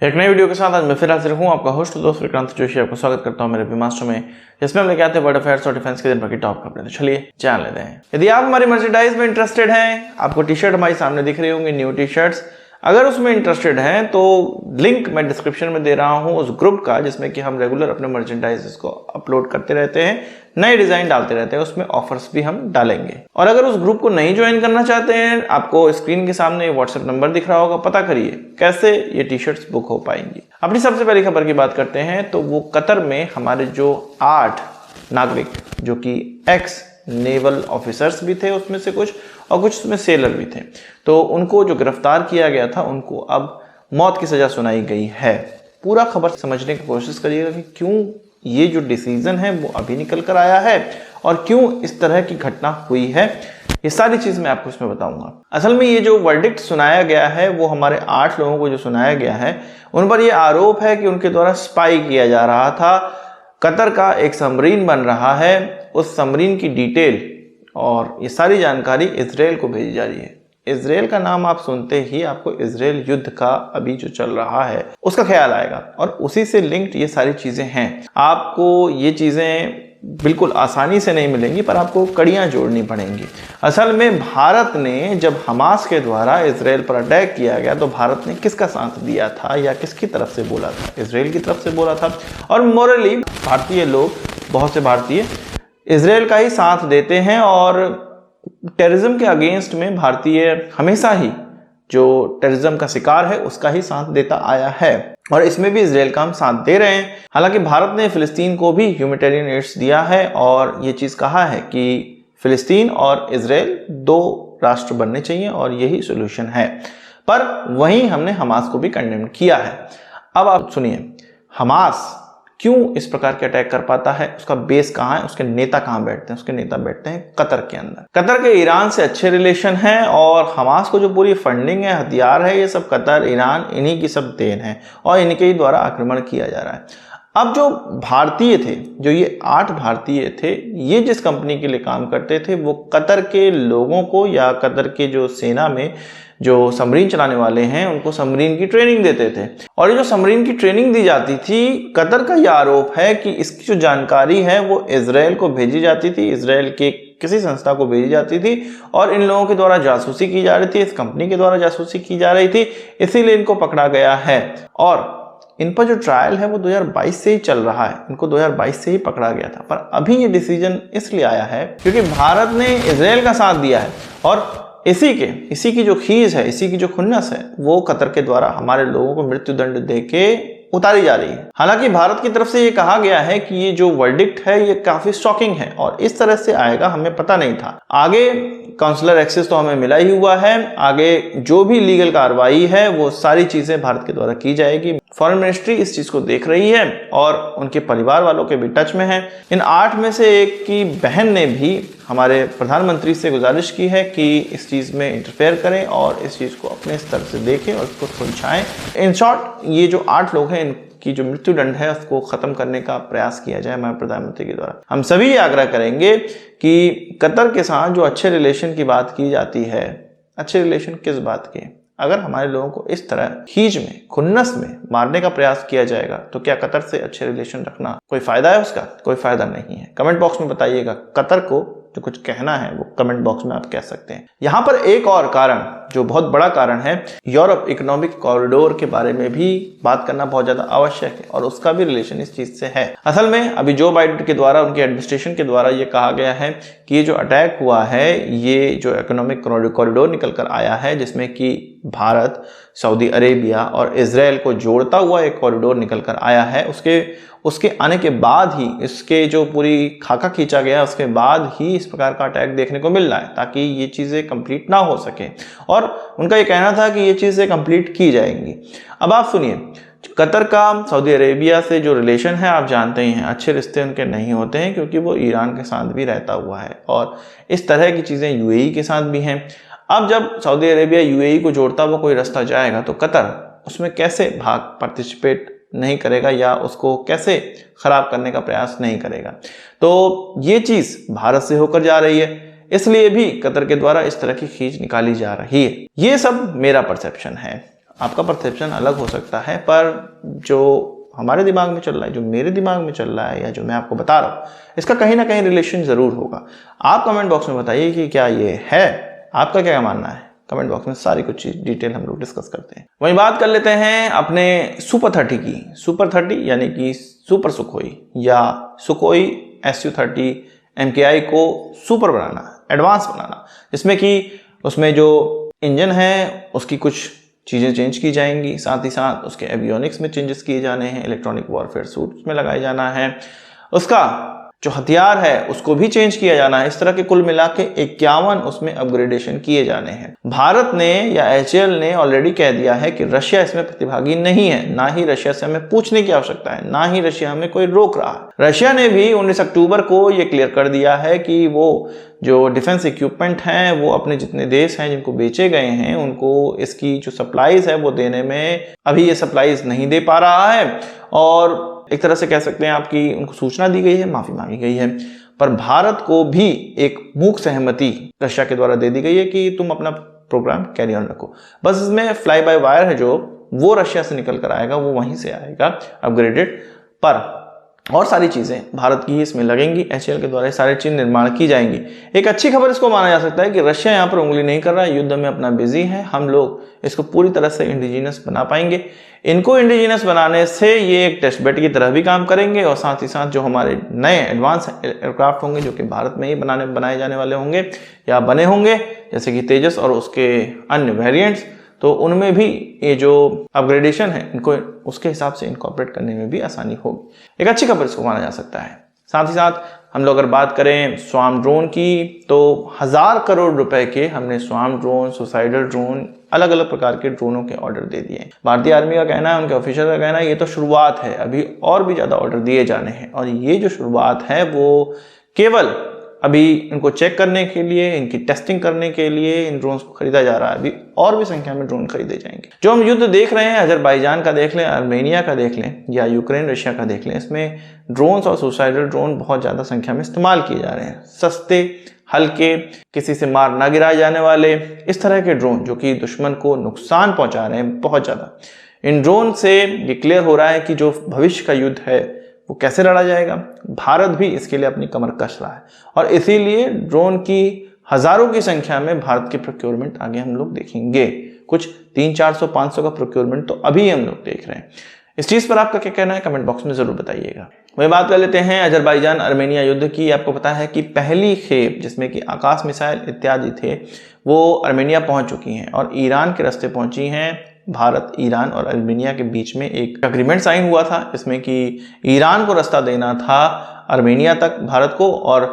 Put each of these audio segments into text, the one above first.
एक नई वीडियो के साथ आज मैं फिर हाजिर हूँ, आपका होस्ट दोस्त विक्रांत जोशी। आपको स्वागत करता हूँ मेरे विमास्टर में, जिसमें हम लेके आते हैं वर्ल्ड अफेयर्स और डिफेंस के दिन भर की टॉप खबरें। तो चलिए जान लेते हैं। यदि आप हमारी मर्चेंडाइज में इंटरेस्टेड हैं, आपको टी शर्ट हमारे सामने दिख रही होंगी, न्यू टी शर्ट्स, अगर उसमें इंटरेस्टेड हैं तो लिंक मैं डिस्क्रिप्शन में दे रहा हूँ उस ग्रुप का, जिसमें कि हम रेगुलर अपने मर्चेंडाइज को अपलोड करते रहते हैं, नए डिजाइन डालते रहते हैं, उसमें ऑफर्स भी हम डालेंगे। और अगर उस ग्रुप को नहीं ज्वाइन करना चाहते हैं, आपको स्क्रीन के सामने व्हाट्सएप नंबर दिख रहा होगा, पता करिए कैसे ये टी शर्ट्स बुक हो पाएंगी। अपनी सबसे पहली खबर की बात करते हैं तो वो कतर में हमारे जो 8 नागरिक जो कि एक्स नेवल ऑफिसर्स भी थे उसमें से कुछ, और कुछ उसमें सेलर भी थे, तो उनको जो गिरफ्तार किया गया था उनको अब मौत की सजा सुनाई गई है। पूरा खबर समझने की कोशिश करिएगा कि क्यों ये जो डिसीजन है वो अभी निकल कर आया है और क्यों इस तरह की घटना हुई है, ये सारी चीज मैं आपको इसमें बताऊंगा। असल में ये जो वर्डिक्ट सुनाया गया है वो हमारे 8 लोगों को जो सुनाया गया है, उन पर यह आरोप है कि उनके द्वारा स्पाई किया जा रहा था। कतर का एक सबमरीन बन रहा है, उस सबमरीन की डिटेल और ये सारी जानकारी इजराइल को भेजी जा रही है। इजराइल का नाम आप सुनते ही आपको इजराइल युद्ध का अभी जो चल रहा है उसका ख्याल आएगा, और उसी से लिंक्ड ये सारी चीजें हैं। आपको ये चीजें बिल्कुल आसानी से नहीं मिलेंगी, पर आपको कड़ियां जोड़नी पड़ेंगी। असल में भारत ने जब हमास के द्वारा इजराइल पर अटैक किया गया तो भारत ने किसका साथ दिया था या किसकी तरफ से बोला था? इजराइल की तरफ से बोला था। और मोरली भारतीय लोग, बहुत से भारतीय इजराइल का ही साथ देते हैं, और टेररिज्म के अगेंस्ट में भारतीय हमेशा ही जो टेररिज्म का शिकार है उसका ही साथ देता आया है, और इसमें भी इजराइल का हम साथ दे रहे हैं। हालांकि भारत ने फिलिस्तीन को भी ह्यूमैनिटेरियन एड्स दिया है और ये चीज कहा है कि फिलिस्तीन और इजराइल 2 राष्ट्र बनने चाहिए और यही सोल्यूशन है, पर वहीं हमने हमास को भी कंडेम किया है। अब आप सुनिए, हमास क्यों इस प्रकार के अटैक कर पाता है, उसका बेस कहाँ है, उसके नेता कहाँ बैठते हैं? उसके नेता बैठते हैं कतर के अंदर। कतर के ईरान से अच्छे रिलेशन हैं, और हमास को जो पूरी फंडिंग है, हथियार है, ये सब कतर, ईरान, इन्हीं की सब देन है, और इनके ही द्वारा आक्रमण किया जा रहा है। अब जो भारतीय थे, जो ये 8 भारतीय थे, ये जिस कंपनी के लिए काम करते थे वो कतर के लोगों को या कतर के जो सेना में जो सबमरीन चलाने वाले हैं उनको सबमरीन की ट्रेनिंग देते थे। और ये जो सबमरीन की ट्रेनिंग दी जाती थी, कतर का यह आरोप है कि इसकी जो जानकारी है वो इजराइल को भेजी जाती थी, इजराइल के किसी संस्था को भेजी जाती थी, और इन लोगों के द्वारा जासूसी की जा रही थी, इस कंपनी के द्वारा जासूसी की जा रही थी, इसीलिए इनको पकड़ा गया है। और इन पर जो ट्रायल है वो 2022 से ही चल रहा है, इनको 2022 से ही पकड़ा गया था, पर अभी ये डिसीजन इसलिए आया है क्योंकि भारत ने इजराइल का साथ दिया है, और इसी की जो खीज है, इसी की जो खुन्नस है, वो कतर के द्वारा हमारे लोगों को मृत्यु दंड देके उतारी जा रही है। हालांकि भारत की तरफ से ये कहा गया है कि ये जो वर्डिक्ट है ये काफी शॉकिंग है और इस तरह से आएगा हमें पता नहीं था। आगे काउंसलर एक्सेस तो हमें मिला ही हुआ है, आगे जो भी लीगल कार्रवाई है वो सारी चीजें भारत के द्वारा की जाएगी। फॉरेन मिनिस्ट्री इस चीज को देख रही है और उनके परिवार वालों के भी टच में है। इन 8 में से एक की बहन ने भी हमारे प्रधानमंत्री से गुजारिश की है कि इस चीज में इंटरफेयर करें और इस चीज को अपने स्तर से देखें और उसको सुलझाएं। इन शॉर्ट, ये जो 8 लोग हैं इनकी जो मृत्यु दंड है उसको खत्म करने का प्रयास किया जाए हमारे प्रधानमंत्री के द्वारा। हम सभी ये आग्रह करेंगे कि कतर के साथ जो अच्छे रिलेशन की बात की जाती है, अच्छे रिलेशन किस बात के, अगर हमारे लोगों को इस तरह खींच में, खुन्नस में मारने का प्रयास किया जाएगा तो क्या कतर से अच्छे रिलेशन रखना कोई फायदा है? उसका कोई फायदा नहीं है। कमेंट बॉक्स में बताइएगा, कतर को जो कुछ कहना है वो कमेंट बॉक्स में आप कह सकते हैं। यहाँ पर एक और कारण, जो बहुत बड़ा कारण है, यूरोप इकोनॉमिक कॉरिडोर के बारे में भी बात करना बहुत ज्यादा आवश्यक है, और उसका भी रिलेशन इस चीज से है। असल में अभी जो बाइडेन के द्वारा, उनके एडमिनिस्ट्रेशन के द्वारा ये कहा गया है कि ये जो अटैक हुआ है, ये जो इकोनॉमिक कॉरिडोर निकल कर आया है, जिसमें कि भारत, सऊदी अरेबिया और इजराइल को जोड़ता हुआ एक कॉरिडोर निकल कर आया है, उसके आने के बाद ही, इसके जो पूरी खाका खींचा गया उसके बाद ही इस प्रकार का अटैक देखने को मिल रहा है, ताकि ये चीज़ें कंप्लीट ना हो सके। और उनका ये कहना था कि ये चीज़ें कंप्लीट की जाएंगी। अब आप सुनिए, कतर का सऊदी अरेबिया से जो रिलेशन है आप जानते ही हैं, अच्छे रिश्ते उनके नहीं होते हैं क्योंकि वो ईरान के साथ भी रहता हुआ है, और इस तरह की चीज़ें यूएई के साथ भी हैं। अब जब सऊदी अरेबिया यूएई को जोड़ता हुआ कोई रास्ता जाएगा तो कतर उसमें कैसे पार्टिसिपेट नहीं करेगा या उसको कैसे खराब करने का प्रयास नहीं करेगा? तो ये चीज भारत से होकर जा रही है, इसलिए भी कतर के द्वारा इस तरह की खींच निकाली जा रही है। ये सब मेरा परसेप्शन है। आपका परसेप्शन अलग हो सकता है, पर जो हमारे दिमाग में चल रहा है, जो मेरे दिमाग में चल रहा है, या जो मैं आपको बता रहा हूँ, इसका कहीं ना कहीं रिलेशन ज़रूर होगा। आप कमेंट बॉक्स में बताइए कि क्या ये है, आपका क्या मानना है। कमेंट बॉक्स में सारी कुछ चीज़ डिटेल हम लोग डिस्कस करते हैं। वहीं बात कर लेते हैं अपने सुपर 30 की। सुपर 30 यानी कि सुपर सुखोई या सुखोई Su-30 MKI को सुपर बनाना, एडवांस बनाना, जिसमें कि उसमें जो इंजन है उसकी कुछ चीज़ें चेंज की जाएंगी, साथ ही साथ उसके एवियोनिक्स में चेंजेस किए जाने हैं, इलेक्ट्रॉनिक वॉरफेयर सूट उसमें लगाए जाना है, उसका जो हथियार है उसको भी चेंज किया जाना है। इस तरह के कुल मिला के 51 उसमें अपग्रेडेशन किए जाने हैं। भारत ने या HAL ने ऑलरेडी कह दिया है कि रशिया इसमें प्रतिभागी नहीं है, ना ही रशिया से हमें पूछने की आवश्यकता है, ना ही रशिया हमें कोई रोक रहा है। रशिया ने भी 19 अक्टूबर को ये क्लियर कर दिया है कि वो जो डिफेंस इक्विपमेंट हैं वो अपने जितने देश हैं जिनको बेचे गए हैं उनको इसकी जो सप्लाईज है वो देने में अभी ये सप्लाईज नहीं दे पा रहा है, और एक तरह से कह सकते हैं आपकी उनको सूचना दी गई है, माफी मांगी गई है, पर भारत को भी एक मूक सहमति रशिया के द्वारा दे दी गई है कि तुम अपना प्रोग्राम कैरी ऑन रखो। बस इसमें फ्लाई बाय वायर है जो वो रशिया से निकल कर आएगा, वो वहीं से आएगा अपग्रेडेड, पर और सारी चीज़ें भारत की ही इसमें लगेंगी। HAL के द्वारा सारी चीज़ निर्माण की जाएंगी। एक अच्छी खबर इसको माना जा सकता है कि रशिया यहाँ पर उंगली नहीं कर रहा है, युद्ध में अपना बिजी है, हम लोग इसको पूरी तरह से इंडिजिनस बना पाएंगे। इनको इंडिजिनस बनाने से ये एक टेस्ट बेड की तरह भी काम करेंगे, और साथ ही साथ जो हमारे नए एडवांस एयरक्राफ्ट होंगे जो कि भारत में ही बनाए जाने वाले होंगे या बने होंगे, जैसे कि तेजस और उसके अन्य वेरिएंट्स, तो उनमें भी ये जो अपग्रेडेशन है इनको उसके हिसाब से इनकॉर्पोरेट करने में भी आसानी होगी। एक अच्छी खबर इसको माना जा सकता है। साथ ही साथ हम लोग अगर बात करें स्वार्म ड्रोन की, तो 1000 करोड़ रुपए के हमने स्वार्म ड्रोन, सुसाइडल ड्रोन, अलग अलग प्रकार के ड्रोनों के ऑर्डर दे दिए। भारतीय आर्मी का कहना है, उनके ऑफिसर का कहना है ये तो शुरुआत है, अभी और भी ज़्यादा ऑर्डर दिए जाने हैं, और ये जो शुरुआत है वो केवल अभी इनको चेक करने के लिए, इनकी टेस्टिंग करने के लिए इन ड्रोन्स को खरीदा जा रहा है। अभी और भी संख्या में ड्रोन खरीदे जाएंगे। जो हम युद्ध देख रहे हैं, अजरबैजान का देख लें, आर्मेनिया का देख लें, या यूक्रेन रशिया का देख लें, इसमें ड्रोन्स और सुसाइडल ड्रोन बहुत ज़्यादा संख्या में इस्तेमाल किए जा रहे हैं। सस्ते, हल्के, किसी से मार ना गिराए जाने वाले इस तरह के ड्रोन जो कि दुश्मन को नुकसान पहुंचा रहे हैं बहुत ज़्यादा। इन ड्रोन से ये क्लियर हो रहा है कि जो भविष्य का युद्ध है वो कैसे लड़ा जाएगा। भारत भी इसके लिए अपनी कमर कस रहा है, और इसीलिए ड्रोन की हजारों की संख्या में भारत के प्रोक्योरमेंट आगे हम लोग देखेंगे। कुछ 300-400-500 का प्रोक्योरमेंट तो अभी हम लोग देख रहे हैं। इस चीज़ पर आपका क्या कहना है कमेंट बॉक्स में ज़रूर बताइएगा। वही बात कर लेते हैं अजरबैजान आर्मेनिया युद्ध की। आपको पता है कि पहली खेप जिसमें कि आकाश मिसाइल इत्यादि थे वो आर्मेनिया पहुंच चुकी हैं और ईरान के रास्ते पहुंची हैं। भारत, ईरान और आर्मेनिया के बीच में एक एग्रीमेंट साइन हुआ था, इसमें कि ईरान को रास्ता देना था आर्मेनिया तक भारत को, और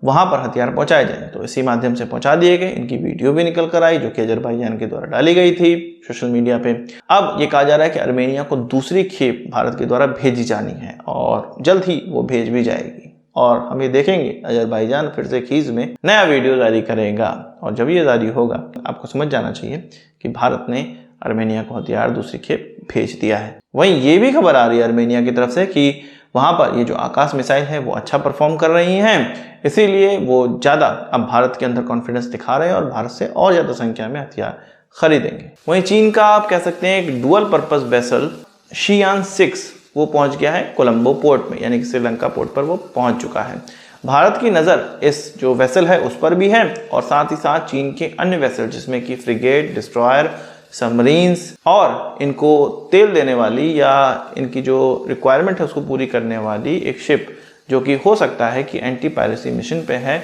वहां पर हथियार पहुंचाए जाएंगे। तो इसी माध्यम से पहुंचा दिए गए। इनकी वीडियो भी निकल कर आई जो कि अजरबैजान के द्वारा डाली गई थी सोशल मीडिया पे। अब ये कहा जा रहा है कि आर्मेनिया को दूसरी खेप भारत के द्वारा भेजी जानी है, और जल्द ही वो भेज भी जाएगी, और हम ये देखेंगे अजरबैजान फिर से खीज में नया वीडियो जारी करेगा। और जब ये जारी होगा आपको समझ जाना चाहिए कि भारत ने आर्मेनिया को हथियार दूसरी खेप भेज दिया है। वहीं ये भी खबर आ रही है आर्मेनिया की तरफ से कि वहां पर ये जो आकाश मिसाइल है वो अच्छा परफॉर्म कर रही हैं, इसीलिए वो ज़्यादा अब भारत के अंदर कॉन्फिडेंस दिखा रहे हैं और भारत से और ज़्यादा संख्या में हथियार खरीदेंगे। वहीं चीन का आप कह सकते हैं एक डुअल पर्पस वेसल शियान 6 वो पहुंच गया है कोलंबो पोर्ट में, यानी कि श्रीलंका पोर्ट पर वो पहुंच चुका है। भारत की नज़र इस जो वेसल है उस पर भी है, और साथ ही साथ चीन के अन्य वेसल जिसमें कि फ्रिगेट, डिस्ट्रॉयर, सबमरीन्स और इनको तेल देने वाली या इनकी जो रिक्वायरमेंट है उसको पूरी करने वाली एक शिप जो कि हो सकता है कि एंटी पायरेसी मिशन पे है,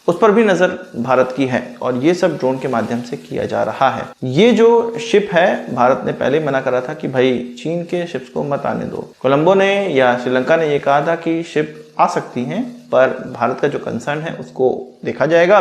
उस पर भी नज़र भारत की है, और ये सब ड्रोन के माध्यम से किया जा रहा है। ये जो शिप है भारत ने पहले मना करा था कि भाई चीन के शिप्स को मत आने दो। कोलंबो ने या श्रीलंका ने ये कहा था कि शिप आ सकती हैं, पर भारत का जो कंसर्न है उसको देखा जाएगा,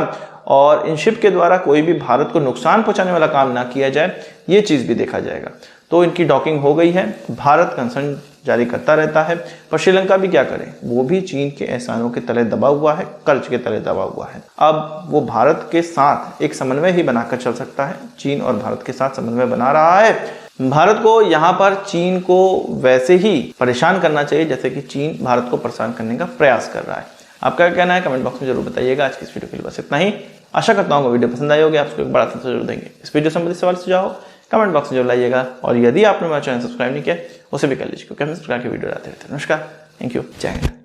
और इन शिप के द्वारा कोई भी भारत को नुकसान पहुंचाने वाला काम ना किया जाए, ये चीज़ भी देखा जाएगा। तो इनकी डॉकिंग हो गई है। भारत कंसर्न जारी करता रहता है, पर श्रीलंका भी क्या करे, वो भी चीन के एहसानों के तले दबा हुआ है, कर्ज के तले दबा हुआ है। अब वो भारत के साथ एक समन्वय ही बनाकर चल सकता है। चीन और भारत के साथ समन्वय बना रहा है। भारत को यहाँ पर चीन को वैसे ही परेशान करना चाहिए जैसे कि चीन भारत को परेशान करने का प्रयास कर रहा है। आपका क्या कहना है कमेंट बॉक्स में जरूर बताइएगा। आज की इस वीडियो के लिए बस इतना ही। आशा करता हूँ वीडियो पसंद आई होगी, आपको एक बड़ा आंसर जरूर देंगे। इस वीडियो संबंधित सवाल सुझाव कमेंट बॉक्स में जरूर लाइएगा, और यदि आपने मेरा चैनल सब्सक्राइब नहीं किया उसे भी कर लीजिए, क्योंकि हम इस प्रकार की वीडियो आते रहते हैं। नमस्कार, थैंक यू, जय हिंद।